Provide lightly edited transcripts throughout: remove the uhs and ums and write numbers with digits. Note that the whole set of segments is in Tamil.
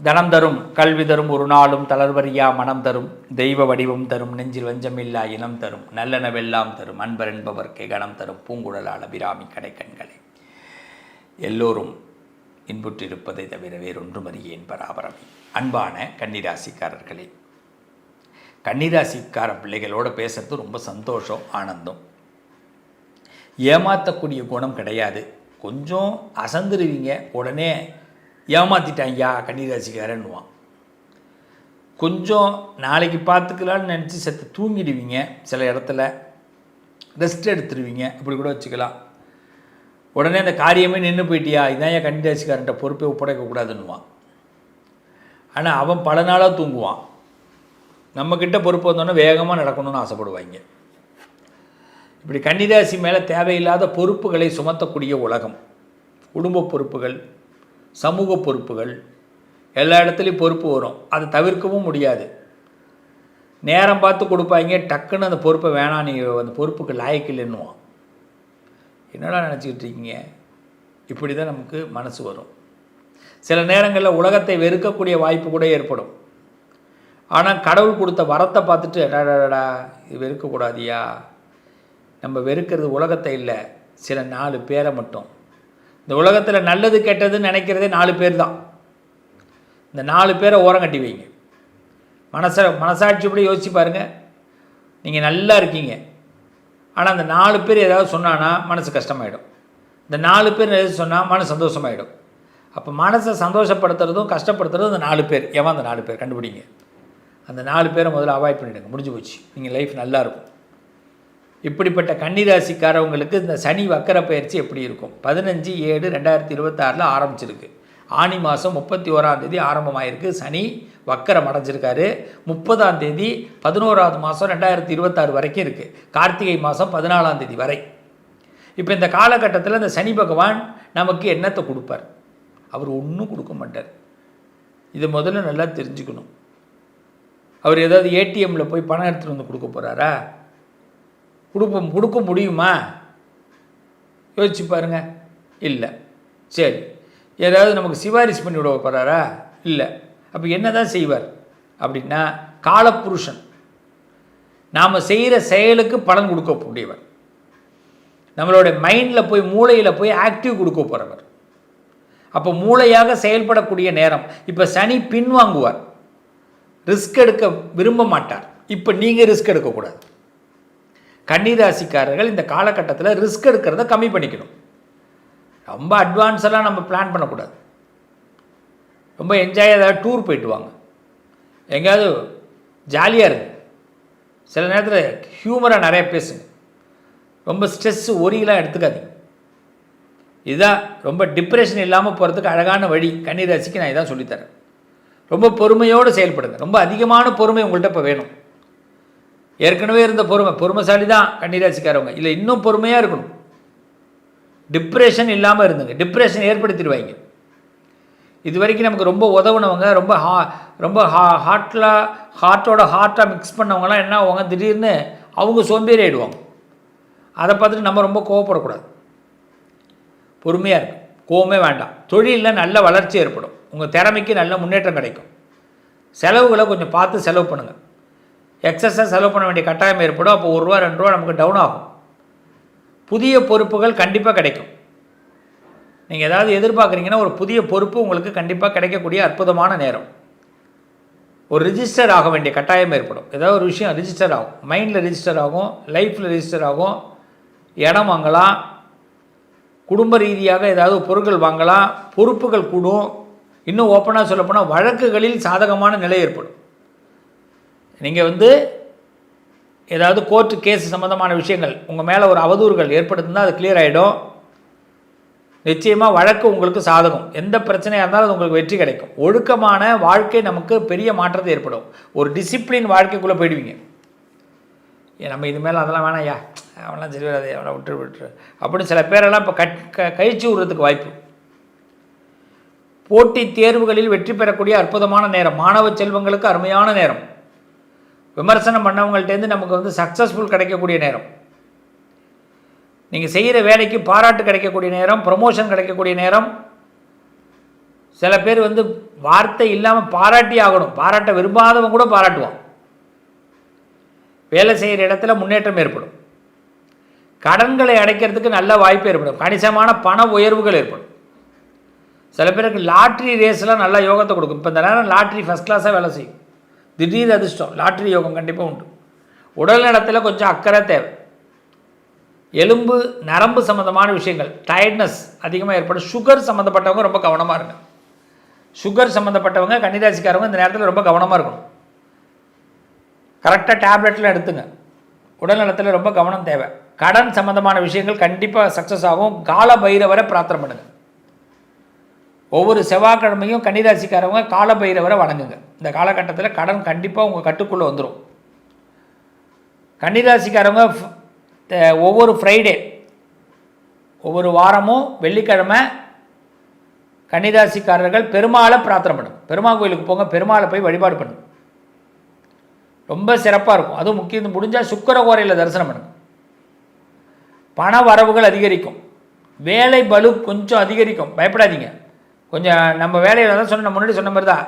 தனம் தரும் கல்வி தரும் ஒரு நாளும் தளர்வறியா மனம் தரும் தெய்வ வடிவம் தரும் நெஞ்சில் வஞ்சமில்லா இனம் தரும் நல்லனவெல்லாம் தரும் அன்பர் என்பவர்க்கே கணம் தரும் பூங்குழலால் அபிராமி கடைக்கண்களே. எல்லோரும் இன்புற்றிருப்பதை தவிர வேறொன்றும் அறியேன் பராபரமே. அன்பான கன்னிராசிக்காரர்களே, கன்னிராசிக்கார பிள்ளைகளோட பேசுறது ரொம்ப சந்தோஷம், ஆனந்தம். ஏமாற்றக்கூடிய குணம் கிடையாது. கொஞ்சம் அசந்துருவீங்க, உடனே ஏமாற்றிட்டாங்கயா கன்னிராசிக்காரன்னுவான். கொஞ்சம் நாளைக்கு பார்த்துக்கலான்னு நினச்சி செத்து தூங்கிடுவீங்க, சில இடத்துல ரெஸ்ட் எடுத்துருவீங்க, இப்படி கூட வச்சுக்கலாம். உடனே அந்த காரியமே நின்று போயிட்டியா, இதான் என் கன்னிராசிக்காரன்ட்ட பொறுப்பை ஒப்படைக்கக்கூடாதுன்னுவான். ஆனால் அவன் பல நாளாக தூங்குவான். நம்மக்கிட்ட பொறுப்பு வந்தோன்னே வேகமாக நடக்கணும்னு ஆசைப்படுவாங்க. இப்படி கன்னிராசி மேலே தேவையில்லாத பொறுப்புகளை சுமத்தக்கூடிய உலகம். குடும்ப பொறுப்புகள், சமூக பொறுப்புகள், எல்லா இடத்துலையும் பொறுப்பு வரும். அதை தவிர்க்கவும் முடியாது. நேரம் பார்த்து கொடுப்பாங்க, டக்குன்னு அந்த பொறுப்பை வேணாம், நீங்கள் அந்த பொறுப்புக்கு லாயக்கில்லைன்னுவான். என்னடா நினச்சிக்கிட்டு இருக்கீங்க? இப்படி தான் நமக்கு மனசு வரும். சில நேரங்களில் உலகத்தை வெறுக்கக்கூடிய வாய்ப்பு கூட ஏற்படும். ஆனால் கடவுள் கொடுத்த வரத்தை பார்த்துட்டு அடாடாடா இது வெறுக்கக்கூடாதியா. நம்ம வெறுக்கிறது உலகத்தை இல்லை, சில 4 பேரை மட்டும். இந்த உலகத்தில் நல்லது கெட்டதுன்னு நினைக்கிறதே 4 பேர் தான். இந்த 4 பேரை ஓரம் கட்டி வைங்க. மனசாட்சிப்படி யோசிச்சு பாருங்கள். நீங்கள் நல்லா இருக்கீங்க, ஆனால் அந்த 4 பேர் ஏதாவது சொன்னான்னா மனசு கஷ்டமாயிடும். இந்த 4 பேர் எதாவது சொன்னால் மனசு சந்தோஷமாயிடும். அப்போ மனசை சந்தோஷப்படுத்துறதும் கஷ்டப்படுத்துறதும் அந்த 4 பேர். எவன் அந்த 4 பேர் கண்டுபிடிங்க. அந்த 4 பேரை முதல்ல அவாய்ட் பண்ணிவிடுங்க, முடிஞ்சு போச்சு. நீங்கள் லைஃப் நல்லாயிருக்கும். இப்படிப்பட்ட கன்னிராசிக்காரவங்களுக்கு இந்த சனி வக்கர பயிற்சி எப்படி இருக்கும்? 15/7/2026 ஆரம்பிச்சிருக்கு. ஆனி மாதம் 31 ஆரம்பமாயிருக்கு. சனி வக்கரம் அடைஞ்சிருக்காரு. 30 11வது மாதம் 2026 வரைக்கும் இருக்குது. கார்த்திகை மாதம் 14 வரை. இப்போ இந்த காலகட்டத்தில் இந்த சனி பகவான் நமக்கு என்னத்தை கொடுப்பார்? அவர் ஒன்றும் கொடுக்க மாட்டார். இதை முதல்ல நல்லா தெரிஞ்சுக்கணும். அவர் ஏதாவது ஏடிஎம்மில் போய் பணம் எடுத்துகிட்டு வந்து கொடுக்க போகிறாரா? கொடுக்க முடியுமா? யோசிச்சு பாருங்கள். இல்லை. சரி, ஏதாவது நமக்கு சிபாரிசு பண்ணி விட போகிறாரா? இல்லை. அப்போ என்ன தான் செய்வார் அப்படின்னா, காலப்புருஷன். நாம் செய்கிற செயலுக்கு பலன் கொடுக்கக்கூடியவர். நம்மளோட மைண்டில் போய் மூளையில் போய் ஆக்டிவ் கொடுக்க போகிறவர். அப்போ மூளையாக செயல்படக்கூடிய நேரம். இப்போ சனி பின்வாங்குவார், ரிஸ்க் எடுக்க விரும்ப மாட்டார். இப்போ நீங்கள் ரிஸ்க் எடுக்கக்கூடாது. கன்னிராசிக்காரர்கள் இந்த காலகட்டத்தில் ரிஸ்க் எடுக்கிறத கம்மி பண்ணிக்கணும். ரொம்ப அட்வான்ஸெல்லாம் நம்ம பிளான் பண்ணக்கூடாது. ரொம்ப என்ஜாய் ஏதாவது டூர் போயிட்டு வாங்க, எங்கேயாவது ஜாலியாக இருங்க. சில நேரத்தில் ஹியூமராக நிறைய பேசுங்க. ரொம்ப ஸ்ட்ரெஸ்ஸு ஒரியெலாம் எடுத்துக்காதீங்க. இதுதான் ரொம்ப டிப்ரெஷன் இல்லாமல் போகிறதுக்கு அழகான வழி. கன்னிராசிக்கு நான் இதான் சொல்லித்தரேன். ரொம்ப பொறுமையோடு செயல்படுங்க. ரொம்ப அதிகமான பொறுமை உங்கள்கிட்ட இப்போ வேணும். ஏற்கனவே இருந்த பொறுமைசாலி தான் கன்னிராசிக்காரவங்க. இல்லை, இன்னும் பொறுமையாக இருக்கணும். டிப்ரெஷன் இல்லாமல் இருந்துங்க. டிப்ரெஷன் ஏற்படுத்திடுவாங்க. இது வரைக்கும் நமக்கு ரொம்ப உதவுனவங்க, ரொம்ப ஹார்ட்டாக மிக்ஸ் பண்ணவங்களாம் என்ன ஆவாங்க, திடீர்னு அவங்க சோம்பேறி ஆகிடுவாங்க. அதை பார்த்துட்டு நம்ம ரொம்ப கோவப்படக்கூடாது. பொறுமையாக இருக்கும். கோவமே வேண்டாம். தொழிலில் நல்ல வளர்ச்சி ஏற்படும். உங்கள் திறமைக்கு நல்ல முன்னேற்றம் கிடைக்கும். செலவுகளை கொஞ்சம் பார்த்து செலவு பண்ணுங்கள். எக்ஸஸாக செலவு பண்ண வேண்டிய கட்டாயம் ஏற்படும். அப்போ ₹1 ₹2 நமக்கு டவுன் ஆகும். புதிய பொறுப்புகள் கண்டிப்பாக கிடைக்கும். நீங்கள் ஏதாவது எதிர்பார்க்குறீங்கன்னா ஒரு புதிய பொறுப்பு உங்களுக்கு கண்டிப்பாக கிடைக்கக்கூடிய அற்புதமான நேரம். ஒரு ரிஜிஸ்டர் ஆக வேண்டிய கட்டாயம் ஏற்படும். ஏதாவது ஒரு விஷயம் ரிஜிஸ்டர் ஆகும். மைண்டில் ரிஜிஸ்டர் ஆகும், லைஃப்பில் ரிஜிஸ்டர் ஆகும். இடம் வாங்கலாம், குடும்ப ரீதியாக ஏதாவது பொருட்கள் வாங்கலாம், பொறுப்புகள் கூடும். இன்னும் ஓப்பனாக சொல்லப்போனால் வழக்குகளில் சாதகமான நிலை ஏற்படும். நீங்கள் ஏதாவது கோர்ட்டு கேஸ் சம்மந்தமான விஷயங்கள் உங்கள் மேலே ஒரு அவதூறுகள் ஏற்படுத்தினா அது கிளியர் ஆகிடும். நிச்சயமாக வழக்கு உங்களுக்கு சாதகம். எந்த பிரச்சனையாக இருந்தாலும் அது உங்களுக்கு வெற்றி கிடைக்கும். ஒழுக்கமான வாழ்க்கை நமக்கு பெரிய மாற்றத்தை ஏற்படும். ஒரு டிசிப்ளின் வாழ்க்கைக்குள்ளே போயிடுவீங்க. நம்ம இது மேலே அதெல்லாம் வேணாயா, அவனெல்லாம் சரி வராது, அவனை விட்டுரு அப்படின்னு சில பேரெல்லாம் இப்போ கழிச்சு விடுறதுக்கு வாய்ப்பு. போட்டித் தேர்வுகளில் வெற்றி பெறக்கூடிய அற்புதமான நேரம். மாணவ செல்வங்களுக்கு அருமையான நேரம். விமர்சனம் பண்ணவங்கள்ட்டேருந்து நமக்கு சக்ஸஸ்ஃபுல் கிடைக்கக்கூடிய நேரம். நீங்கள் செய்கிற வேலைக்கு பாராட்டு கிடைக்கக்கூடிய நேரம், ப்ரமோஷன் கிடைக்கக்கூடிய நேரம், சில பேர் வந்து வார்த்தை இல்லாமல் பாராட்டி ஆகணும், பாராட்ட விரும்பாதவங்க கூட பாராட்டுவான். வேலை செய்கிற இடத்துல முன்னேற்றம் ஏற்படும். கடன்களை அடைக்கிறதுக்கு நல்ல வாய்ப்பு ஏற்படும். கணிசமான பண உயர்வுகள் ஏற்படும். சில பேருக்கு லாட்ரி ரேஸ்லாம் நல்லா யோகத்தை கொடுக்கும். இப்போ இந்த நேரம் லாட்ரி ஃபஸ்ட் கிளாஸாக வேலை செய்யும். திடீர் அதிர்ஷ்டம், லாட்ரி யோகம் கண்டிப்பாக உண்டு. உடல் நலத்தில் கொஞ்சம் அக்கறை தேவை. எலும்பு நரம்பு சம்மந்தமான விஷயங்கள், டயர்ட்னஸ் அதிகமாக ஏற்படும். சுகர் சம்மந்தப்பட்டவங்க ரொம்ப கவனமாக இருங்க. சுகர் சம்மந்தப்பட்டவங்க கன்னிராசிக்காரவங்க இந்த நேரத்தில் ரொம்ப கவனமாக இருக்கணும். கரெக்டாக டேப்லெட்லாம் எடுத்துங்க. உடல் நலத்தில் ரொம்ப கவனம் தேவை. கடன் சம்மந்தமான விஷயங்கள் கண்டிப்பாக சக்ஸஸ் ஆகும். கால பைரவரை பிரார்த்தனை பண்ணுங்கள். ஒவ்வொரு செவ்வாய்க்கிழமையும் கன்னிராசிக்காரவங்க கால பைரவரை வணங்குங்க. இந்த காலகட்டத்தில் கடன் கண்டிப்பாக உங்கள் கட்டுக்குள்ளே வந்துடும். கன்னிராசிக்காரவங்க ஒவ்வொரு ஃப்ரைடே, ஒவ்வொரு வாரமும் வெள்ளிக்கிழமை கன்னிராசிக்காரர்கள் பெருமாளை பிரார்த்தனை பண்ணுங்க. பெருமாள் கோயிலுக்கு போங்க, பெருமாளை போய் வழிபாடு பண்ணுங்க. ரொம்ப சிறப்பாக இருக்கும். அதுவும் முக்கியம், முடிஞ்சால் சுக்கிர கோரையில் தரிசனம் பண்ணுங்க. பண வரவுகள் அதிகரிக்கும். வேலை பளு கொஞ்சம் அதிகரிக்கும், பயப்படாதீங்க. கொஞ்சம் நம்ம வேலையில் தான் சொன்ன முன்னாடி சொன்ன மாதிரி தான்,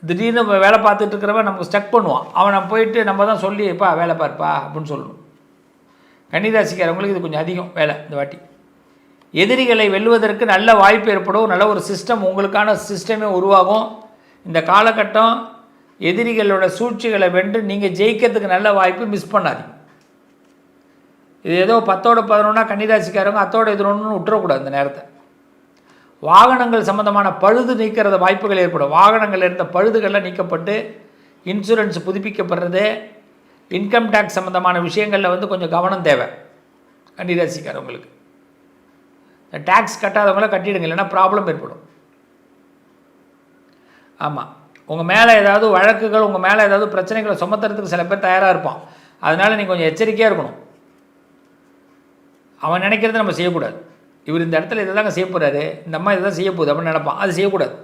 திடீர்னு வேலை பார்த்துட்டு இருக்கிறவன் நமக்கு ஸ்டக் பண்ணுவான். அவனை போயிட்டு நம்ம தான் சொல்லிப்பா வேலை பார்ப்பா அப்படின்னு சொல்லணும். கன்னிராசிக்காரவங்களுக்கு இது கொஞ்சம் அதிகம் வேலை இந்த வாட்டி. எதிரிகளை வெல்லுவதற்கு நல்ல வாய்ப்பு ஏற்படும். நல்ல ஒரு சிஸ்டம், உங்களுக்கான சிஸ்டமே உருவாகும். இந்த காலகட்டம் எதிரிகளோட சூழ்ச்சிகளை வென்று நீங்கள் ஜெயிக்கிறதுக்கு நல்ல வாய்ப்பு, மிஸ் பண்ணாதீங்க. இது ஏதோ 10ஓட 11 கன்னிராசிக்காரவங்க 10ஓட 11 விட்டுறக்கூடாது இந்த நேரத்தை. வாகனங்கள் சம்மந்தமான பழுது நீக்கிறத வாய்ப்புகள் ஏற்படும். வாகனங்கள் இருந்த பழுதுகள்லாம் நீக்கப்பட்டு இன்சூரன்ஸ் புதுப்பிக்கப்படுறது, இன்கம் டேக்ஸ் சம்மந்தமான விஷயங்களில் வந்து கொஞ்சம் கவனம் தேவை கன்னிராசிக்காரவங்களுக்கு. டேக்ஸ் கட்டாதவங்கள கட்டிடுங்க, இல்லைன்னா ப்ராப்ளம் ஏற்படும். ஆமாம், உங்கள் மேலே ஏதாவது வழக்குகள், உங்கள் மேலே ஏதாவது பிரச்சனைகளை சுமத்துறதுக்கு சில பேர் தயாராக இருப்பான். அதனால் நீங்கள் கொஞ்சம் எச்சரிக்கையாக இருக்கணும். அவன் நினைக்கிறத நம்ம செய்யக்கூடாது. இவர் இந்த இடத்துல இதை தாங்க செய்ய போகிறாரு, இந்த அம்மா இதை தான் செய்ய போகுது அப்படின்னு நினைப்பான். அது செய்யக்கூடாது.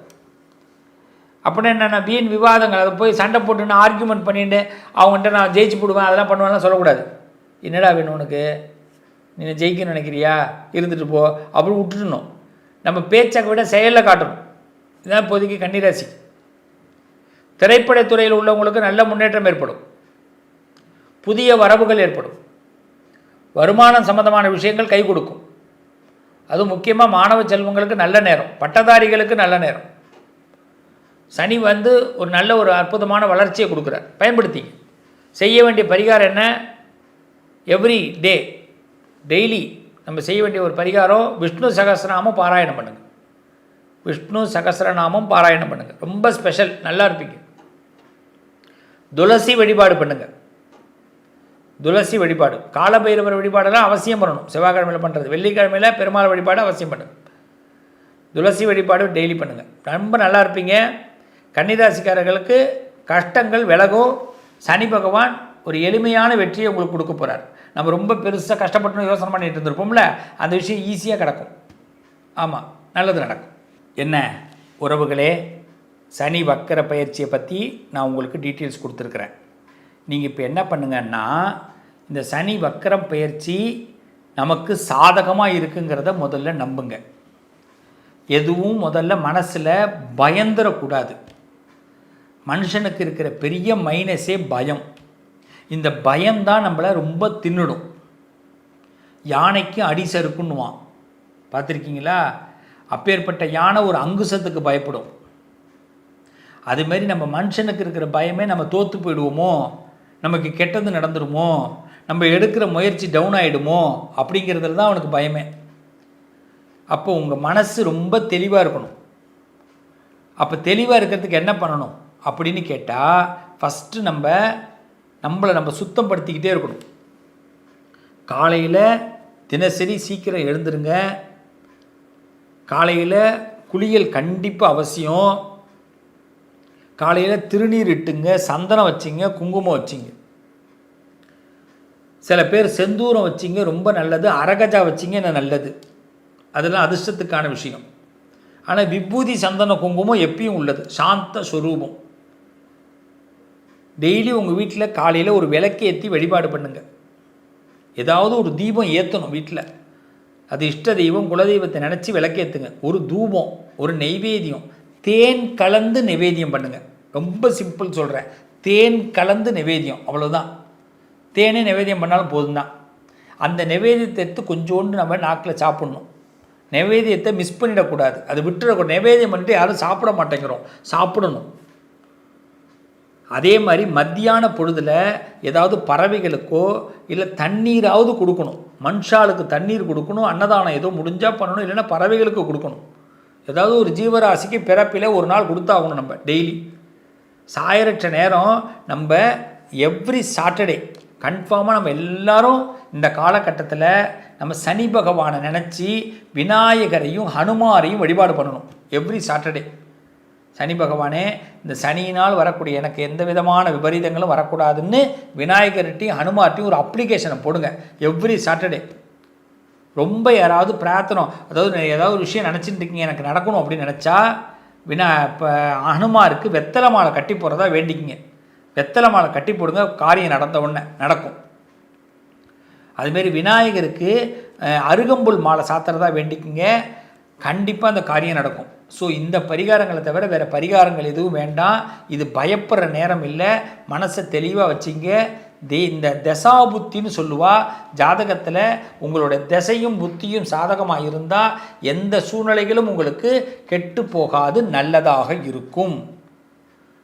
அப்படின்னா என்னென்ன வீண் விவாதங்கள், அதை போய் சண்டை போட்டுன்னு ஆர்கியூமெண்ட் பண்ணிட்டு அவங்ககிட்ட நான் ஜெயிச்சு போடுவேன் அதெல்லாம் பண்ணுவேன்லாம் சொல்லக்கூடாது. என்னடா வேணும் உனக்கு, நீ ஜெயிக்கணும்னு நினைக்கிறியா, இருந்துட்டு போ அப்படி விட்டுடணும். நம்ம பேச்சை விட செயலில் காட்டணும். இதுதான் இப்போதைக்கு கன்னிராசி. திரைப்படத்துறையில் உள்ளவங்களுக்கு நல்ல முன்னேற்றம் ஏற்படும். புதிய வரவுகள் ஏற்படும். வருமானம் சம்பந்தமான விஷயங்கள் கை கொடுக்கும். அதுவும் முக்கியமாக மாணவ செல்வங்களுக்கு நல்ல நேரம், பட்டதாரிகளுக்கு நல்ல நேரம். சனி வந்து ஒரு நல்ல ஒரு அற்புதமான வளர்ச்சியை கொடுக்குறார், பயன்படுத்தி. செய்ய வேண்டிய பரிகாரம் என்ன, எவ்ரி டே டெய்லி நம்ம செய்ய வேண்டிய ஒரு பரிகாரம், விஷ்ணு சகஸ்ரநாமம் பாராயணம் பண்ணுங்கள். விஷ்ணு சகஸ்ரநாமம் பாராயணம் பண்ணுங்கள், ரொம்ப ஸ்பெஷல், நல்லா இருப்பீங்க. துளசி வழிபாடு பண்ணுங்கள். துளசி வழிபாடு, காலபைரவர் வழிபாடெல்லாம் அவசியம் பண்ணணும். செவ்வாய்க்கிழமையில் பண்ணுறது, வெள்ளிக்கிழமையில் பெருமாள் வழிபாடு அவசியம் பண்ணுங்கள். துளசி வழிபாடு டெய்லி பண்ணுங்கள், ரொம்ப நல்லா இருப்பீங்க. கன்னிராசிக்காரர்களுக்கு கஷ்டங்கள் விலகும். சனி பகவான் ஒரு எளிமையான வெற்றியை உங்களுக்கு கொடுக்க போகிறார். நம்ம ரொம்ப பெருசாக கஷ்டப்பட்டு யோசனை பண்ணிட்டு இருந்திருப்போம்ல, அந்த விஷயம் ஈஸியாக கிடக்கும். ஆமாம், நல்லது நடக்கும். என்ன உறவுகளே, சனி வக்கர பயிற்சியை பற்றி நான் உங்களுக்கு டீட்டெயில்ஸ் கொடுத்துருக்குறேன். நீங்கள் இப்போ என்ன பண்ணுங்கன்னா, இந்த சனி வக்கரம் பயிற்சி நமக்கு சாதகமாக இருக்குங்கிறத முதல்ல நம்புங்க. எதுவும் முதல்ல மனசில் பயந்துடக்கூடாது. மனுஷனுக்கு இருக்கிற பெரிய மைனஸே பயம். இந்த பயம்தான் நம்மளை ரொம்ப தின்னுடும். யானைக்கு அடி சறுக்குன்னுவான், பார்த்துருக்கீங்களா? அப்பேற்பட்ட யானை ஒரு அங்குசத்துக்கு பயப்படும். அதுமாரி நம்ம மனுஷனுக்கு இருக்கிற பயமே, நம்ம தோற்று போயிடுவோமோ, நமக்கு கெட்டது நடந்துருமோ, நம்ம எடுக்கிற முயற்சி டவுன் ஆகிடுமோ அப்படிங்கிறதுல தான் அவனுக்கு பயமே. அப்போ உங்கள் மனசு ரொம்ப தெளிவாக இருக்கணும். அப்போ தெளிவாக இருக்கிறதுக்கு என்ன பண்ணணும் அப்படின்னு கேட்டால், ஃபஸ்ட்டு நம்மளை நம்ம சுத்தப்படுத்திக்கிட்டே இருக்கணும். காலையில் தினசரி சீக்கிரம் எழுந்துருங்க. காலையில் குளியல் கண்டிப்பாக அவசியம். காலையில் திருநீர் இட்டுங்க, சந்தனம் வச்சிங்க, குங்குமம் வச்சிங்க. சில பேர் செந்தூரம் வச்சிங்க, ரொம்ப நல்லது. அரகஜா வச்சிங்க, என்ன நல்லது. அதெல்லாம் அதிர்ஷ்டத்துக்கான விஷயம். ஆனால் விபூதி சந்தன குங்குமம் எப்பயும் உள்ளது, சாந்த ஸ்வரூபம். டெய்லி உங்கள் வீட்டில் காலையில் ஒரு விளக்கு ஏற்றி வழிபாடு பண்ணுங்கள். ஏதாவது ஒரு தீபம் ஏற்றணும் வீட்டில். அது இஷ்ட தெய்வம் குலதெய்வத்தை நினச்சி விளக்கேற்றுங்க. ஒரு தூபம், ஒரு நெய்வேத்தியம், தேன் கலந்து நைவேத்தியம் பண்ணுங்கள். ரொம்ப சிம்பிள் சொல்கிறேன், தேன் கலந்து நைவேத்தியம், அவ்வளோதான். தேனே நைவேத்தியம் பண்ணாலும் போதும் தான். அந்த நைவேத்தியத்தை எடுத்து கொஞ்சோண்டு நம்ம நாக்கில் சாப்பிட்ணும். நைவேத்தியத்தை மிஸ் பண்ணிடக்கூடாது, அது விட்டுறக்கூடாது. நைவேத்தியம் பண்ணிட்டு யாரும் சாப்பிட மாட்டேங்கிறோம், சாப்பிடணும். அதே மாதிரி மத்தியான பொழுதில் ஏதாவது பறவைகளுக்கோ இல்லை தண்ணீராவது கொடுக்கணும். மனுஷாளுக்கு தண்ணீர் கொடுக்கணும், அன்னதானம் ஏதோ முடிஞ்சால் பண்ணணும், இல்லைன்னா பறவைகளுக்கு கொடுக்கணும். ஏதாவது ஒரு ஜீவராசிக்கு பிறப்பில் ஒரு நாள் கொடுத்தாகணும். நம்ம டெய்லி சாயரற்ற நேரம் நம்ம எவ்ரி சாட்டர்டே கன்ஃபார்மாக நம்ம எல்லோரும் இந்த காலகட்டத்தில் நம்ம சனி பகவானை நினச்சி விநாயகரையும் ஹனுமாரையும் வழிபாடு பண்ணணும். எவ்ரி சாட்டர்டே சனி பகவானே, இந்த சனியினால் வரக்கூடிய எனக்கு எந்த விதமான விபரீதங்களும் வரக்கூடாதுன்னு விநாயகர்கிட்டையும் ஹனுமார்ட்டையும் ஒரு அப்ளிகேஷனை போடுங்க எவ்ரி சாட்டர்டே. ரொம்ப யாராவது பிரார்த்தனை, அதாவது ஏதாவது ஒரு விஷயம் நினச்சிட்டு இருக்கீங்க எனக்கு நடக்கணும் அப்படின்னு நினச்சா இப்போ ஹனுமாருக்கு வெத்தலை மாலை கட்டி போடுறதா வேண்டிக்கிங்க. வெத்தலை மாலை கட்டி போடுங்க, காரியம் நடந்த உடனே நடக்கும். அதுமாரி விநாயகருக்கு அருகம்புல் மாலை சாத்துறதா வேண்டிக்கிங்க, கண்டிப்பாக அந்த காரியம் நடக்கும். ஸோ இந்த பரிகாரங்களை தவிர வேறு பரிகாரங்கள் எதுவும் வேண்டாம். இது பயப்படுற நேரம் இல்லை, மனசை தெளிவாக வச்சிங்க. இந்த தசா புத்தின்னு சொல்லுவா. ஜாதகத்தில் உங்களோட திசையும் புத்தியும் சாதகமாக இருந்தால் எந்த சூழ்நிலைகளும் உங்களுக்கு கெட்டு போகாது, நல்லதாக இருக்கும்.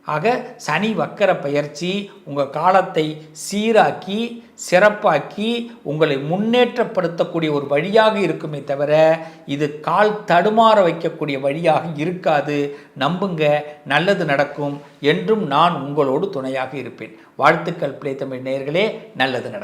ஆக சனி வக்கர பயிற்சி உங்கள் காலத்தை சீராக்கி சிறப்பாக்கி உங்களை முன்னேற்றப்படுத்தக்கூடிய ஒரு வழியாக இருக்குமே தவிர இது கால் தடுமாற வைக்கக்கூடிய வழியாக இருக்காது. நம்புங்க, நல்லது நடக்கும். என்றும் நான் உங்களோடு துணையாக இருப்பேன். வாழ்த்துக்கள் பிளே தமிழ் நேயர்களே, நல்லது நடக்கும்.